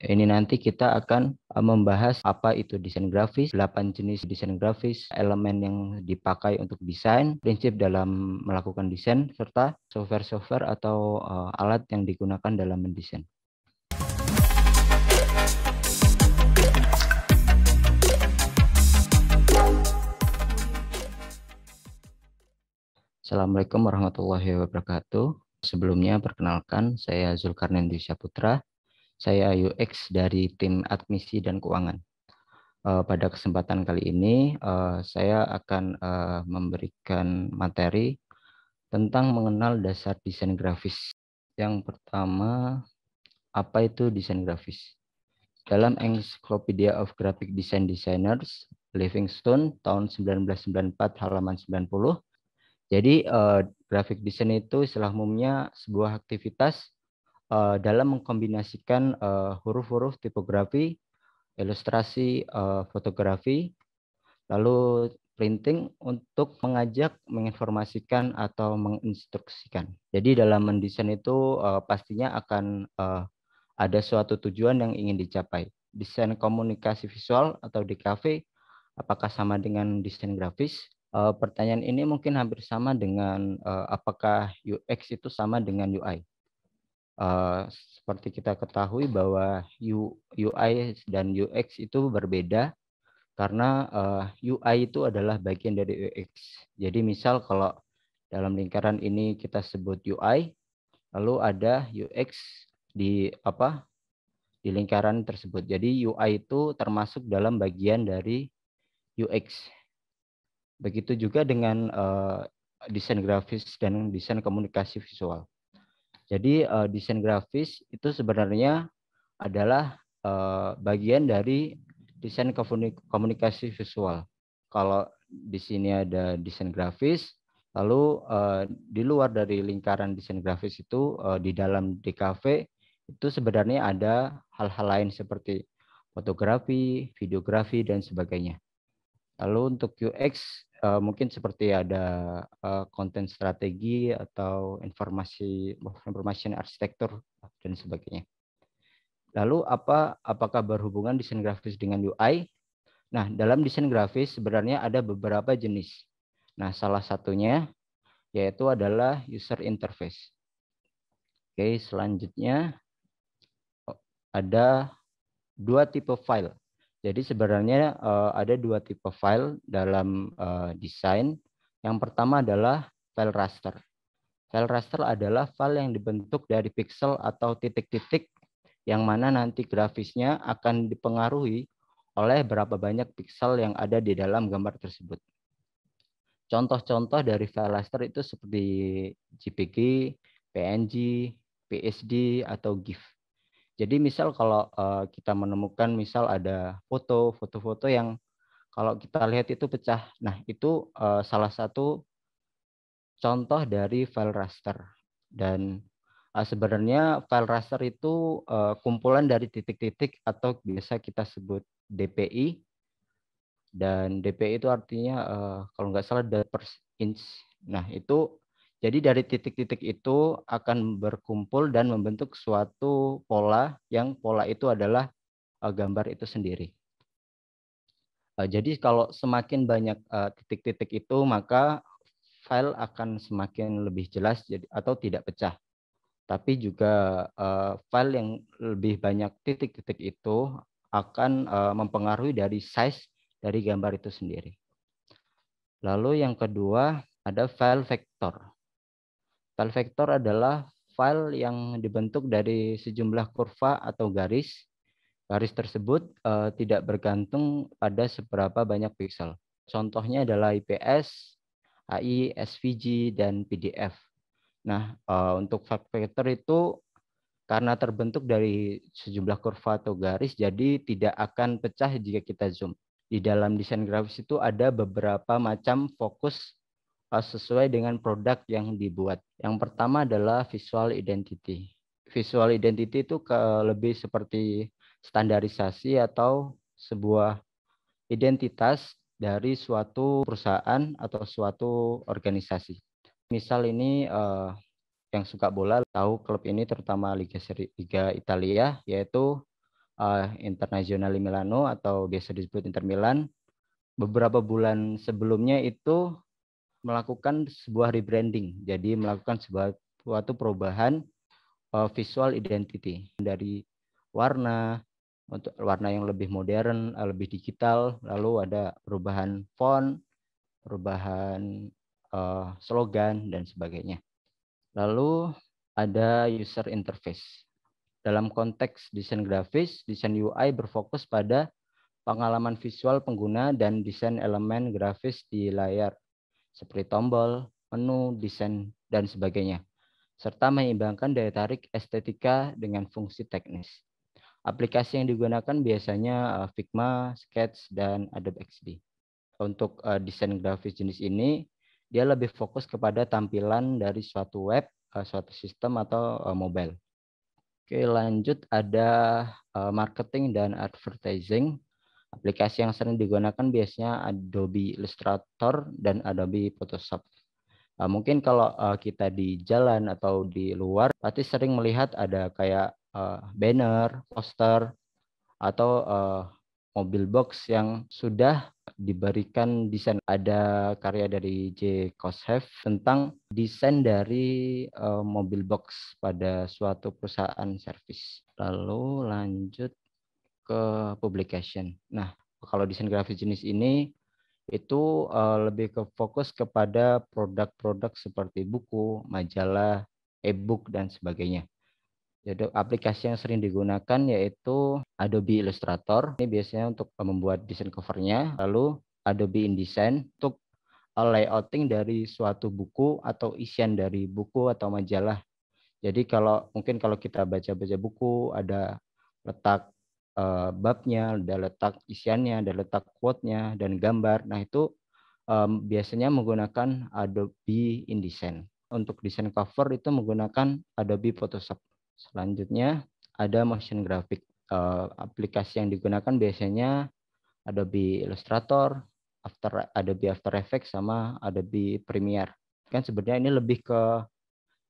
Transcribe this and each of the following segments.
Ini nanti kita akan membahas apa itu desain grafis, 8 jenis desain grafis, elemen yang dipakai untuk desain, prinsip dalam melakukan desain, serta software-software atau alat yang digunakan dalam mendesain. Assalamualaikum warahmatullahi wabarakatuh. Sebelumnya perkenalkan, saya Zulkarnain Dwi Saputra. Saya UX dari tim admisi dan keuangan. Pada kesempatan kali ini, saya akan memberikan materi tentang mengenal dasar desain grafis. Yang pertama, apa itu desain grafis? Dalam Encyclopedia of Graphic Design Designers, Livingstone, tahun 1994, halaman 90, jadi graphic design itu istilah umumnya sebuah aktivitas dalam mengkombinasikan huruf-huruf tipografi, ilustrasi, fotografi, lalu printing untuk mengajak, menginformasikan atau menginstruksikan. Jadi dalam mendesain itu pastinya akan ada suatu tujuan yang ingin dicapai. Desain komunikasi visual atau DKV, apakah sama dengan desain grafis? Pertanyaan ini mungkin hampir sama dengan apakah UX itu sama dengan UI. Seperti kita ketahui bahwa UI dan UX itu berbeda karena UI itu adalah bagian dari UX. Jadi misal kalau dalam lingkaran ini kita sebut UI, lalu ada UX di lingkaran tersebut. Jadi UI itu termasuk dalam bagian dari UX. Begitu juga dengan desain grafis dan desain komunikasi visual. Jadi desain grafis itu sebenarnya adalah bagian dari desain komunikasi visual. Kalau di sini ada desain grafis, lalu di luar dari lingkaran desain grafis itu di dalam DKV itu sebenarnya ada hal-hal lain seperti fotografi, videografi, dan sebagainya. Lalu untuk UX mungkin seperti ada konten strategi atau information arsitektur dan sebagainya. Lalu apakah berhubungan desain grafis dengan UI? Nah, dalam desain grafis sebenarnya ada beberapa jenis. Nah, salah satunya yaitu adalah user interface. Oke, selanjutnya ada dua tipe file. Jadi sebenarnya ada dua tipe file dalam desain. Yang pertama adalah file raster. File raster adalah file yang dibentuk dari pixel atau titik-titik yang mana nanti grafisnya akan dipengaruhi oleh berapa banyak pixel yang ada di dalam gambar tersebut. Contoh-contoh dari file raster itu seperti JPG, PNG, PSD, atau GIF. Jadi misal kalau kita menemukan misal ada foto-foto yang kalau kita lihat itu pecah. Nah, itu salah satu contoh dari file raster. Dan sebenarnya file raster itu kumpulan dari titik-titik atau biasa kita sebut DPI. Dan DPI itu artinya kalau nggak salah dot per inch. Nah, itu jadi dari titik-titik itu akan berkumpul dan membentuk suatu pola yang pola itu adalah gambar itu sendiri. Jadi kalau semakin banyak titik-titik itu maka file akan semakin lebih jelas atau tidak pecah. Tapi juga file yang lebih banyak titik-titik itu akan mempengaruhi dari size dari gambar itu sendiri. Lalu yang kedua ada file vektor. File vektor adalah file yang dibentuk dari sejumlah kurva atau garis. Garis tersebut tidak bergantung pada seberapa banyak pixel. Contohnya adalah IPS, AI, SVG, dan PDF. Nah, untuk file vektor itu karena terbentuk dari sejumlah kurva atau garis, jadi tidak akan pecah jika kita zoom. Di dalam desain grafis itu ada beberapa macam fokus sesuai dengan produk yang dibuat. Yang pertama adalah visual identity. Visual identity itu lebih seperti standarisasi atau sebuah identitas dari suatu perusahaan atau suatu organisasi. Misal ini yang suka bola tahu klub ini terutama Liga Italia yaitu Internazionale Milano atau biasa disebut Inter Milan, beberapa bulan sebelumnya itu melakukan sebuah rebranding. Jadi melakukan suatu perubahan visual identity dari warna untuk warna yang lebih modern, lebih digital, lalu ada perubahan font, perubahan slogan dan sebagainya. Lalu ada user interface. Dalam konteks desain grafis, desain UI berfokus pada pengalaman visual pengguna dan desain elemen grafis di layar, seperti tombol, menu, desain, dan sebagainya, serta menyeimbangkan daya tarik estetika dengan fungsi teknis. Aplikasi yang digunakan biasanya Figma, Sketch, dan Adobe XD. Untuk desain grafis jenis ini, dia lebih fokus kepada tampilan dari suatu web, suatu sistem, atau mobile. Oke, lanjut ada marketing dan advertising. Aplikasi yang sering digunakan biasanya Adobe Illustrator dan Adobe Photoshop. Mungkin kalau kita di jalan atau di luar, pasti sering melihat ada kayak banner, poster, atau mobil box yang sudah diberikan desain. Ada karya dari J. Koshev tentang desain dari mobil box pada suatu perusahaan servis. Lalu lanjut ke publication. Nah, kalau desain grafis jenis ini itu lebih ke fokus kepada produk-produk seperti buku, majalah, e-book, dan sebagainya. Jadi aplikasi yang sering digunakan yaitu Adobe Illustrator. Ini biasanya untuk membuat desain covernya. Lalu Adobe InDesign untuk layouting dari suatu buku atau isian dari buku atau majalah. Jadi mungkin kalau kita baca-baca buku, ada letak babnya, ada letak isiannya, ada letak quote-nya, dan gambar. Nah itu biasanya menggunakan Adobe InDesign. Untuk desain cover itu menggunakan Adobe Photoshop. Selanjutnya ada motion graphic. Aplikasi yang digunakan biasanya Adobe Illustrator, Adobe After Effects, sama Adobe Premiere. Kan sebenarnya ini lebih ke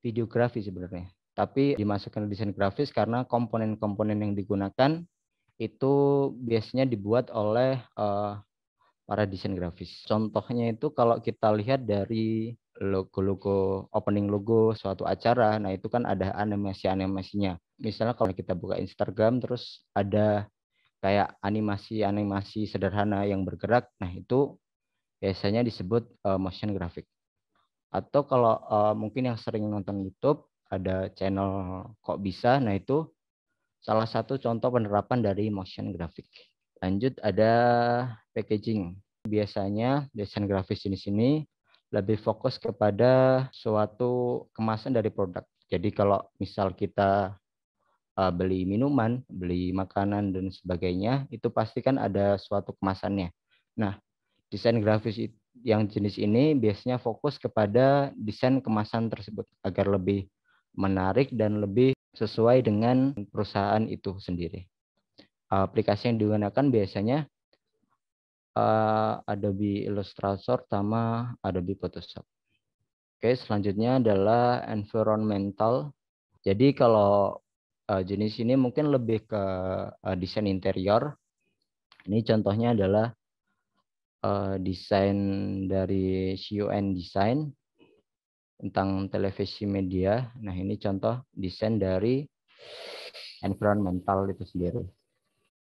videografi sebenarnya. Tapi dimasukkan ke desain grafis karena komponen-komponen yang digunakan itu biasanya dibuat oleh para desain grafis. Contohnya itu kalau kita lihat dari logo-logo, opening logo suatu acara, nah itu kan ada animasi-animasinya. Misalnya kalau kita buka Instagram terus ada kayak animasi-animasi sederhana yang bergerak, nah itu biasanya disebut motion graphic. Atau kalau mungkin yang sering nonton YouTube, ada channel Kok Bisa, nah itu salah satu contoh penerapan dari motion graphic. Lanjut ada packaging. Biasanya desain grafis jenis ini lebih fokus kepada suatu kemasan dari produk. Jadi kalau misal kita beli minuman, beli makanan dan sebagainya, itu pasti kan ada suatu kemasannya. Nah, desain grafis yang jenis ini biasanya fokus kepada desain kemasan tersebut agar lebih menarik dan lebih sesuai dengan perusahaan itu sendiri. Aplikasi yang digunakan biasanya Adobe Illustrator sama Adobe Photoshop. Oke, selanjutnya adalah environmental. Jadi kalau jenis ini mungkin lebih ke desain interior. Ini contohnya adalah desain dari CUN Design tentang televisi media. Nah, ini contoh desain dari environmental itu sendiri.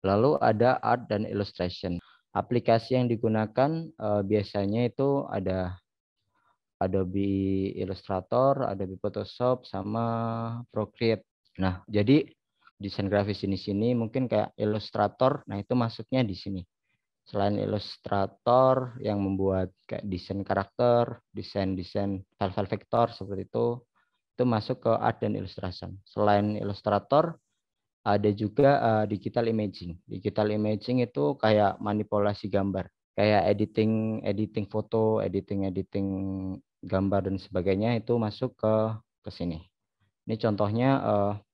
Lalu ada art dan illustration. Aplikasi yang digunakan biasanya itu ada Adobe Illustrator, Adobe Photoshop, sama Procreate. Nah, jadi desain grafis di sini mungkin kayak Illustrator, nah itu masuknya di sini. Selain Illustrator yang membuat kayak desain karakter, desain file-file vektor seperti itu masuk ke art dan illustration. Selain Illustrator, ada juga digital imaging. Digital imaging itu kayak manipulasi gambar, kayak editing foto, editing gambar dan sebagainya itu masuk ke sini. Ini contohnya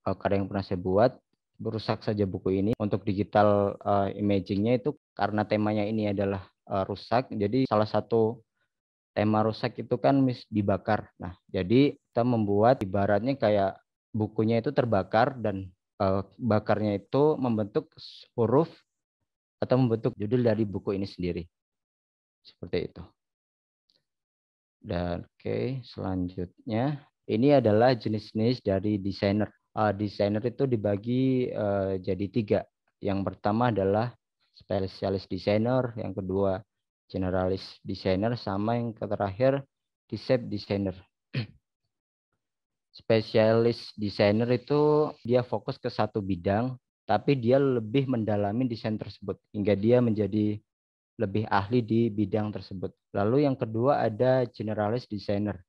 karya yang pernah saya buat. Berusak saja buku ini. Untuk digital imagingnya itu karena temanya ini adalah rusak, jadi salah satu tema rusak itu kan dibakar. Nah, jadi kita membuat ibaratnya kayak bukunya itu terbakar dan bakarnya itu membentuk huruf atau membentuk judul dari buku ini sendiri. Seperti itu. Dan oke, selanjutnya ini adalah jenis-jenis dari desainer. Desainer itu dibagi jadi 3. Yang pertama adalah spesialis desainer, yang kedua generalis desainer, sama yang terakhir type desainer. Spesialis desainer itu dia fokus ke satu bidang, tapi dia lebih mendalami desain tersebut hingga dia menjadi lebih ahli di bidang tersebut. Lalu yang kedua ada generalis designer.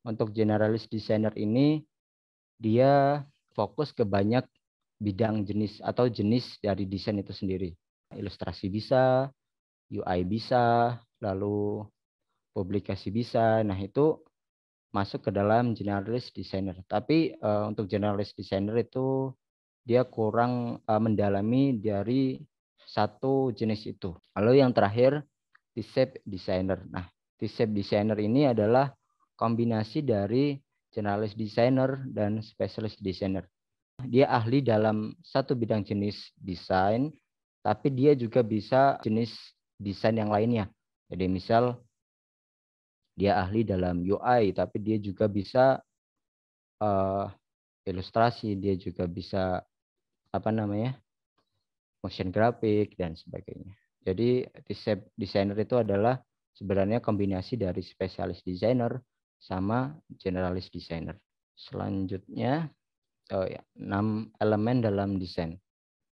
Untuk generalis designer ini dia fokus ke banyak bidang jenis atau jenis dari desain itu sendiri. Ilustrasi bisa, UI bisa, lalu publikasi bisa. Nah, itu masuk ke dalam generalis designer. Tapi untuk generalis designer itu dia kurang mendalami dari satu jenis itu. Lalu yang terakhir type designer. Nah, type designer ini adalah kombinasi dari generalis designer dan specialist designer. Dia ahli dalam satu bidang jenis desain, tapi dia juga bisa jenis desain yang lainnya. Jadi misal dia ahli dalam UI, tapi dia juga bisa ilustrasi, dia juga bisa motion graphic dan sebagainya. Jadi desainer itu adalah sebenarnya kombinasi dari spesialis desainer sama generalis desainer. Selanjutnya 6 elemen dalam desain.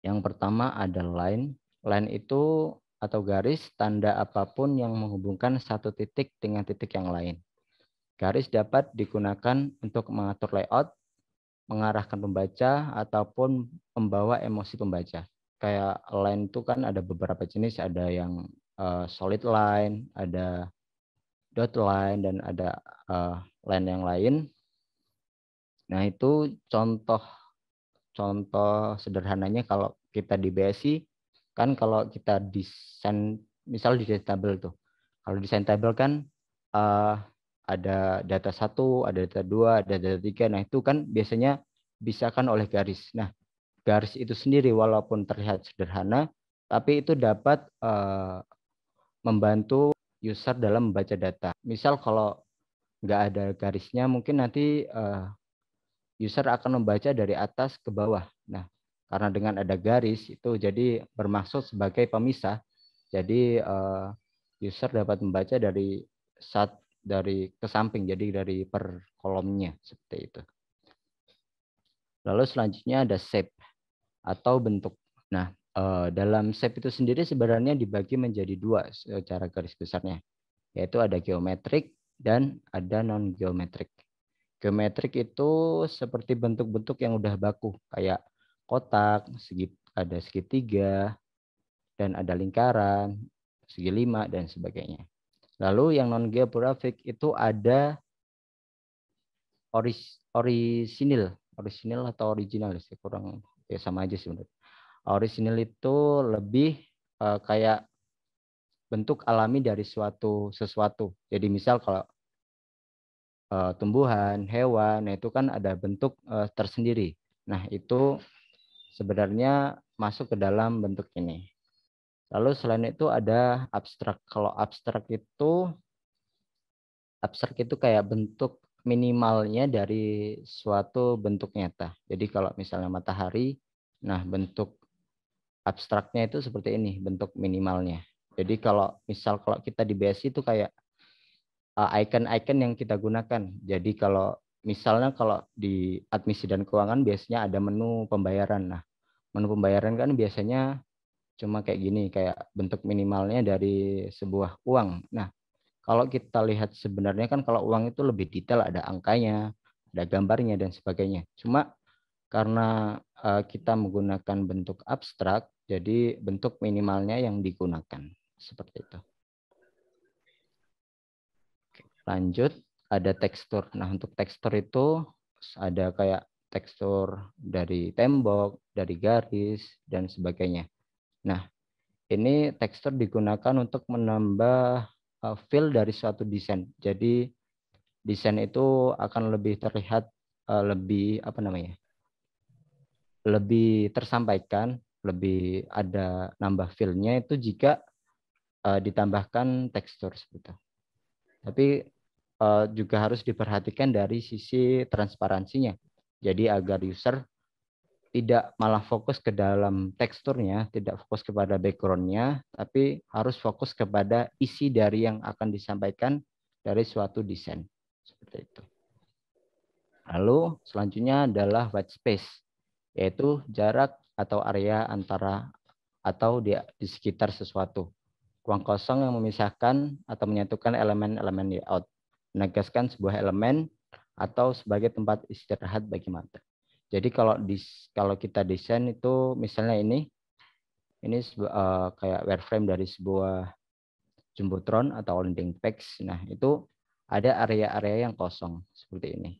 Yang pertama ada line. Line itu atau garis tanda apapun yang menghubungkan satu titik dengan titik yang lain. Garis dapat digunakan untuk mengatur layout, mengarahkan pembaca, ataupun membawa emosi pembaca. Kayak line itu kan ada beberapa jenis, ada yang solid line, ada dot line, dan ada line yang lain. Nah, itu contoh sederhananya kalau kita di BSI, kan kalau kita desain, misal di tabel tuh. Kalau desain tabel kan ada data 1, ada data 2, ada data 3. Nah, itu kan biasanya dipisahkan oleh garis. Nah, garis itu sendiri walaupun terlihat sederhana, tapi itu dapat membantu user dalam membaca data. Misal kalau nggak ada garisnya, mungkin nanti user akan membaca dari atas ke bawah. Nah, karena dengan ada garis itu jadi bermaksud sebagai pemisah. Jadi user dapat membaca dari ke samping, jadi dari per kolomnya seperti itu. Lalu selanjutnya ada shape atau bentuk. Nah, dalam shape itu sendiri sebenarnya dibagi menjadi 2 secara garis besarnya, yaitu ada geometrik dan ada non geometrik. Geometrik itu seperti bentuk-bentuk yang udah baku, kayak kotak, ada segitiga, dan ada lingkaran, segi 5, dan sebagainya. Lalu yang non geografik itu ada orisinil atau original, kurang ya sama aja sebenarnya. Orisinil itu lebih kayak bentuk alami dari sesuatu. Jadi misal kalau tumbuhan, hewan, nah itu kan ada bentuk tersendiri. Nah, itu sebenarnya masuk ke dalam bentuk ini. Lalu selain itu ada abstrak. Kalau abstrak itu kayak bentuk minimalnya dari suatu bentuk nyata. Jadi kalau misalnya matahari, nah bentuk abstraknya itu seperti ini, bentuk minimalnya. Jadi kalau kita di BSI itu kayak icon-icon yang kita gunakan. Jadi kalau misalnya kalau di admisi dan keuangan biasanya ada menu pembayaran. Nah, menu pembayaran kan biasanya cuma kayak gini, kayak bentuk minimalnya dari sebuah uang. Nah, kalau kita lihat sebenarnya kan kalau uang itu lebih detail, ada angkanya, ada gambarnya dan sebagainya. Cuma karena kita menggunakan bentuk abstrak, jadi bentuk minimalnya yang digunakan. Seperti itu. Lanjut, ada tekstur. Nah, untuk tekstur itu ada kayak tekstur dari tembok, dari garis, dan sebagainya. Nah, ini tekstur digunakan untuk menambah feel dari suatu desain. Jadi, desain itu akan lebih terlihat lebih lebih tersampaikan, lebih ada nambah feel-nya itu jika ditambahkan tekstur seperti itu. Tapi juga harus diperhatikan dari sisi transparansinya. Jadi agar user tidak malah fokus ke dalam teksturnya, tidak fokus kepada background-nya, tapi harus fokus kepada isi dari yang akan disampaikan dari suatu desain. Seperti itu. Lalu selanjutnya adalah white space, yaitu jarak atau area antara atau di sekitar sesuatu. Ruang kosong yang memisahkan atau menyatukan elemen-elemen layout, menegaskan sebuah elemen atau sebagai tempat istirahat bagi mata. Jadi kalau kita desain itu misalnya ini kayak wireframe dari sebuah jumbotron atau landing page. Nah, itu ada area-area yang kosong seperti ini.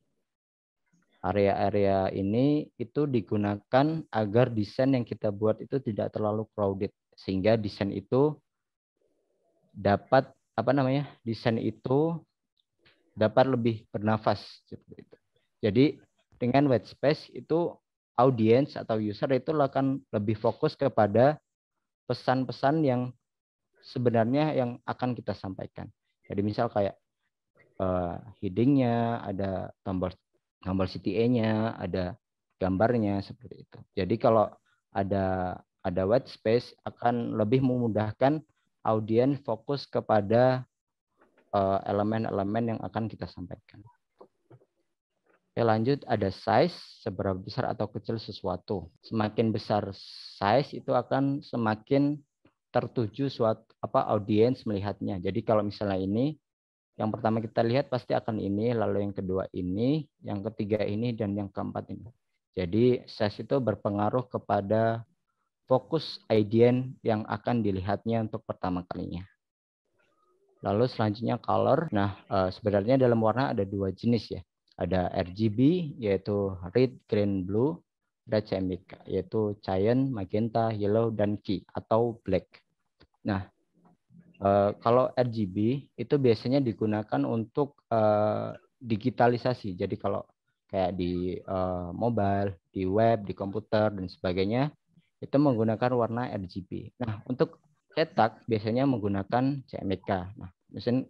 Area-area ini itu digunakan agar desain yang kita buat itu tidak terlalu crowded, sehingga desain itu dapat desain itu dapat lebih bernafas seperti itu. Jadi dengan white space itu audiens atau user itu akan lebih fokus kepada pesan-pesan yang sebenarnya yang akan kita sampaikan. Jadi misal kayak heading-nya, ada tombol CTA-nya, ada gambarnya seperti itu. Jadi kalau ada white space akan lebih memudahkan audiens fokus kepada elemen-elemen yang akan kita sampaikan. Oke, lanjut ada size, seberapa besar atau kecil sesuatu. Semakin besar size itu akan semakin tertuju audiens melihatnya. Jadi kalau misalnya ini, yang pertama kita lihat pasti akan ini, lalu yang kedua ini, yang ketiga ini, dan yang keempat ini. Jadi size itu berpengaruh kepada fokus audiens yang akan dilihatnya untuk pertama kalinya. Lalu selanjutnya color. Nah, sebenarnya dalam warna ada dua jenis ya. Ada RGB yaitu red, green, blue. Ada CMYK yaitu cyan, magenta, yellow, dan key atau black. Nah, kalau RGB itu biasanya digunakan untuk digitalisasi. Jadi kalau kayak di mobile, di web, di komputer, dan sebagainya, itu menggunakan warna RGB. Nah, untuk cetak biasanya menggunakan CMYK. Nah,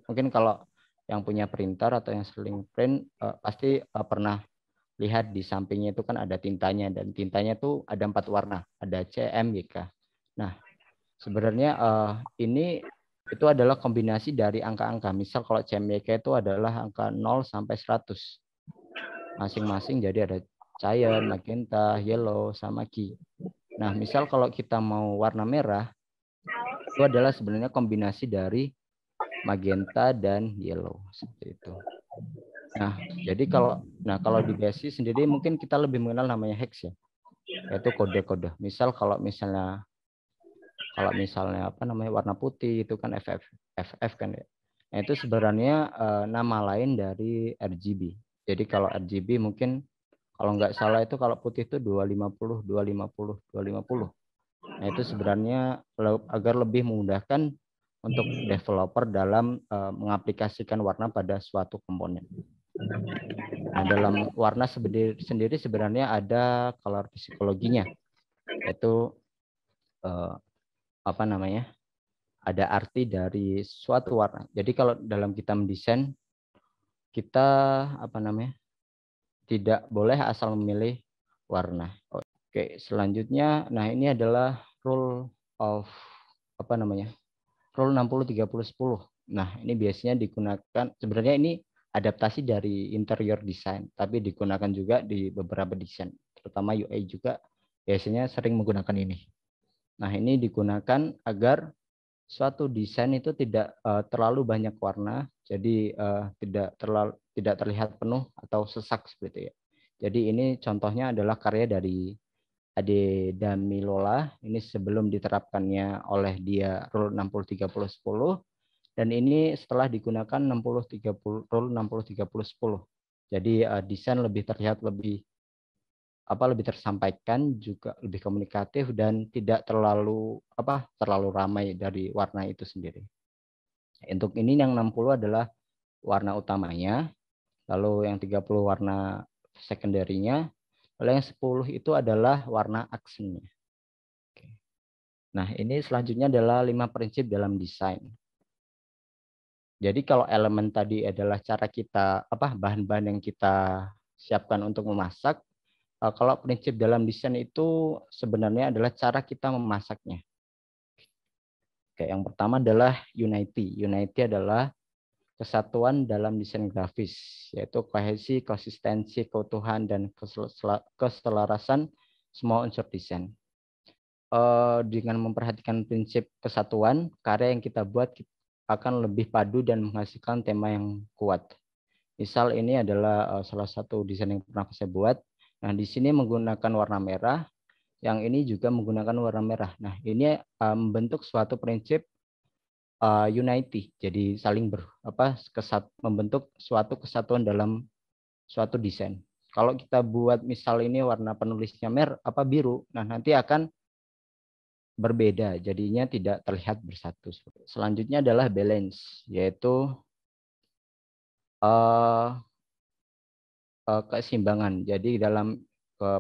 mungkin kalau yang punya printer atau yang sering print pasti pernah lihat di sampingnya itu kan ada tintanya, dan tintanya tuh ada 4 warna, ada CMYK. Nah, sebenarnya ini itu adalah kombinasi dari angka-angka. Misal kalau CMYK itu adalah angka 0 sampai 100. Masing-masing jadi ada cyan, magenta, yellow, sama key. Nah, misal kalau kita mau warna merah, itu adalah sebenarnya kombinasi dari magenta dan yellow seperti itu. Nah, jadi kalau di BASIS sendiri mungkin kita lebih mengenal namanya hex ya, yaitu kode-kode. Misal kalau misalnya warna putih itu kan FF kan ya. Nah, itu sebenarnya nama lain dari RGB. Jadi kalau RGB mungkin kalau nggak salah itu kalau putih itu 250, 250, 250. Nah, itu sebenarnya agar lebih memudahkan untuk developer dalam mengaplikasikan warna pada suatu komponen. Nah, dalam warna sendiri sebenarnya ada color psikologinya, yaitu ada arti dari suatu warna. Jadi kalau dalam kita mendesain, kita tidak boleh asal memilih warna. Oke, selanjutnya, nah ini adalah rule 60-30-10. Nah, ini biasanya digunakan, sebenarnya ini adaptasi dari interior design, tapi digunakan juga di beberapa desain, terutama UI juga biasanya sering menggunakan ini. Nah, ini digunakan agar suatu desain itu tidak terlalu banyak warna, jadi tidak terlihat penuh atau sesak seperti itu ya. Jadi ini contohnya adalah karya dari Ade Damilola, ini sebelum diterapkannya oleh dia rule 60-30-10, dan ini setelah digunakan rule 60-30-10. Jadi desain lebih terlihat lebih tersampaikan, juga lebih komunikatif, dan tidak terlalu ramai dari warna itu sendiri. Untuk ini yang 60 adalah warna utamanya, lalu yang 30 warna secondary-nya, Kalau yang 10 itu adalah warna aksennya. Oke. Nah, ini selanjutnya adalah 5 prinsip dalam desain. Jadi kalau elemen tadi adalah cara kita bahan-bahan yang kita siapkan untuk memasak, kalau prinsip dalam desain itu sebenarnya adalah cara kita memasaknya. Oke, yang pertama adalah unity. Unity adalah kesatuan dalam desain grafis, yaitu kohesi, konsistensi, keutuhan, dan keselarasan semua unsur desain. Dengan memperhatikan prinsip kesatuan, karya yang kita buat akan lebih padu dan menghasilkan tema yang kuat. Misal ini adalah salah satu desain yang pernah saya buat. Nah, di sini menggunakan warna merah, yang ini juga menggunakan warna merah. Nah, ini membentuk suatu prinsip unity, jadi saling membentuk suatu kesatuan dalam suatu desain. Kalau kita buat misal ini warna penulisnya biru, nah nanti akan berbeda, jadinya tidak terlihat bersatu. Selanjutnya adalah balance, yaitu keseimbangan. Jadi dalam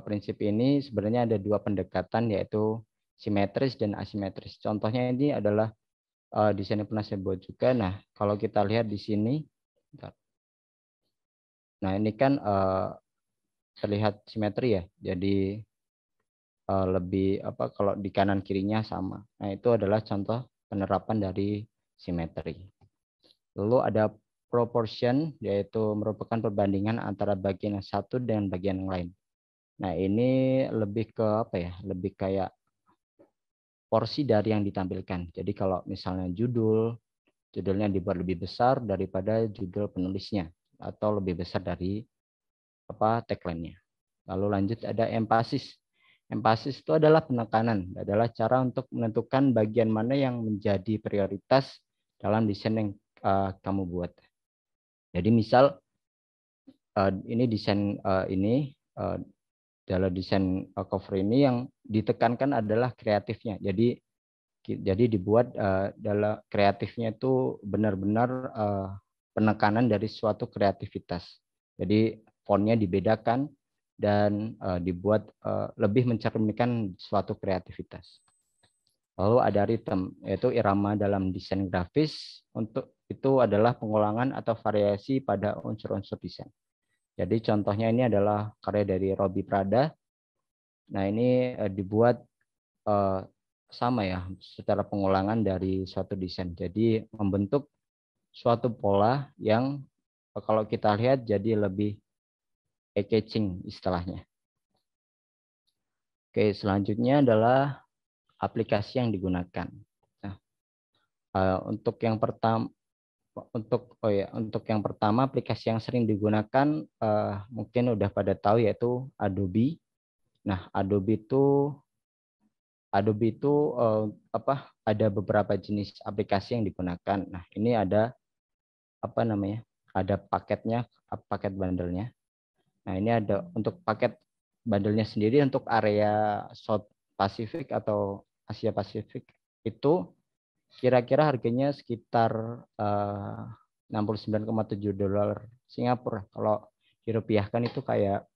prinsip ini sebenarnya ada dua pendekatan, yaitu simetris dan asimetris. Contohnya ini adalah desain yang pernah saya buat juga. Nah, kalau kita lihat di sini, nah ini kan terlihat simetri ya. Jadi lebih kalau di kanan kirinya sama. Nah, itu adalah contoh penerapan dari simetri. Lalu ada proportion, yaitu merupakan perbandingan antara bagian yang satu dengan bagian yang lain. Nah, ini lebih ke lebih kayak porsi dari yang ditampilkan. Jadi kalau misalnya judulnya dibuat lebih besar daripada judul penulisnya, atau lebih besar dari tagline-nya. Lalu lanjut ada emphasis. Emphasis itu adalah penekanan, adalah cara untuk menentukan bagian mana yang menjadi prioritas dalam desain yang kamu buat. Jadi misal ini desain dalam desain cover ini yang ditekankan adalah kreatifnya. Jadi dibuat dalam kreatifnya itu benar-benar penekanan dari suatu kreativitas. Jadi fontnya dibedakan dan dibuat lebih mencerminkan suatu kreativitas. Lalu ada rhythm, yaitu irama dalam desain grafis. Untuk itu adalah pengulangan atau variasi pada unsur-unsur desain. Jadi contohnya ini adalah karya dari Robbie Prada. Nah, ini dibuat sama ya, secara pengulangan dari suatu desain. Jadi membentuk suatu pola yang kalau kita lihat jadi lebih eye-catching istilahnya. Oke, selanjutnya adalah aplikasi yang digunakan. Nah, untuk yang pertama aplikasi yang sering digunakan mungkin udah pada tahu, yaitu Adobe. Nah, Adobe itu ada beberapa jenis aplikasi yang digunakan. Nah, ini ada ada paketnya, paket bandelnya. Nah, ini ada untuk paket bandelnya sendiri untuk area South Pacific atau Asia Pasifik itu kira-kira harganya sekitar 69,7 dolar Singapura. Kalau dirupiahkan itu kayak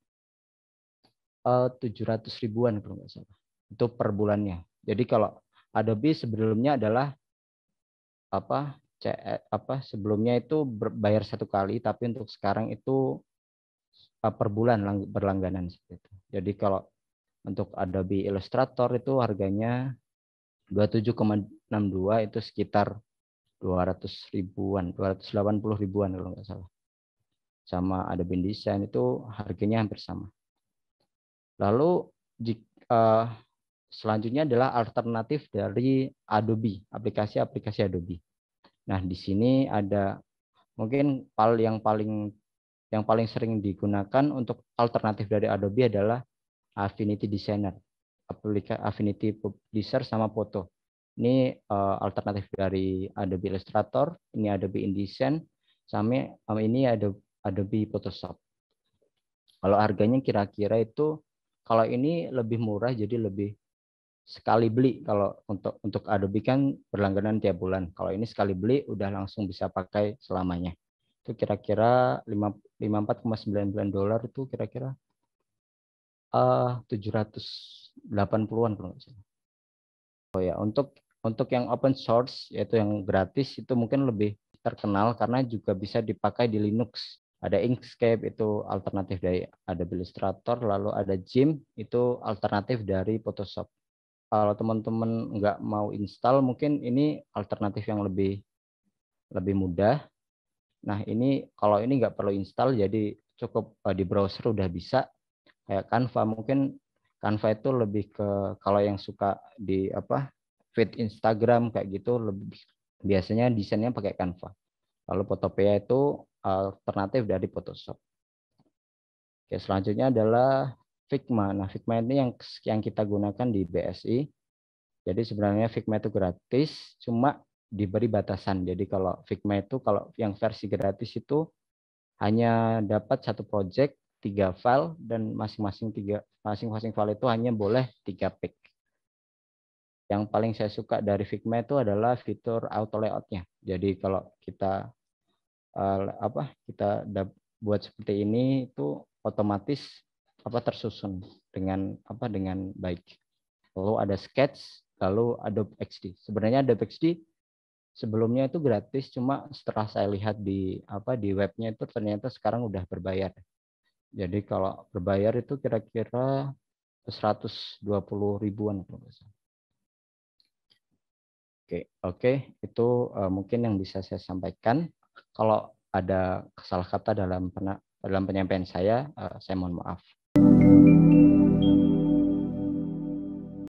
700 ribuan kalau nggak salah. Itu per bulannya. Jadi kalau Adobe sebelumnya adalah sebelumnya itu bayar satu kali, tapi untuk sekarang itu per bulan berlangganan seperti itu. Jadi kalau untuk Adobe Illustrator itu harganya 27,62, itu sekitar 200 ribuan, 280 ribuan kalau nggak salah. Sama Adobe InDesign itu harganya hampir sama. Lalu selanjutnya adalah alternatif dari Adobe, aplikasi-aplikasi Adobe. Nah, di sini ada mungkin yang paling sering digunakan untuk alternatif dari Adobe adalah Affinity Designer, Affinity Publisher sama Foto. Ini alternatif dari Adobe Illustrator, ini Adobe InDesign, sama ini ada Adobe Photoshop. Kalau harganya kira-kira itu, kalau ini lebih murah, jadi lebih sekali beli. Kalau untuk Adobe kan berlangganan tiap bulan. Kalau ini sekali beli udah langsung bisa pakai selamanya. Itu kira-kira 54,99 dolar itu kira-kira 780-an kalau nggak salah. Oh ya, untuk yang open source yaitu yang gratis itu mungkin lebih terkenal karena juga bisa dipakai di Linux. Ada Inkscape itu alternatif dari Adobe Illustrator, lalu ada GIMP itu alternatif dari Photoshop. Kalau teman-teman nggak mau install, mungkin ini alternatif yang lebih mudah. Nah, ini kalau ini nggak perlu install, jadi cukup di browser udah bisa. Kayak Canva, mungkin Canva itu lebih ke kalau yang suka di feed Instagram kayak gitu, lebih biasanya desainnya pakai Canva. Lalu Photopea itu alternatif dari Photoshop. Oke, selanjutnya adalah Figma. Nah, Figma ini yang kita gunakan di BSI. Jadi sebenarnya Figma itu gratis, cuma diberi batasan. Jadi kalau Figma itu kalau yang versi gratis itu hanya dapat satu project 3 file dan masing-masing file itu hanya boleh 3 page. Yang paling saya suka dari Figma itu adalah fitur auto layout-nya. Jadi kalau kita buat seperti ini itu otomatis tersusun dengan baik. Lalu ada Sketch, lalu Adobe XD. Sebenarnya Adobe XD sebelumnya itu gratis, cuma setelah saya lihat di webnya itu ternyata sekarang udah berbayar. Jadi kalau berbayar itu kira-kira 120 ribuan. Oke, itu mungkin yang bisa saya sampaikan. Kalau ada salah kata dalam penyampaian saya mohon maaf.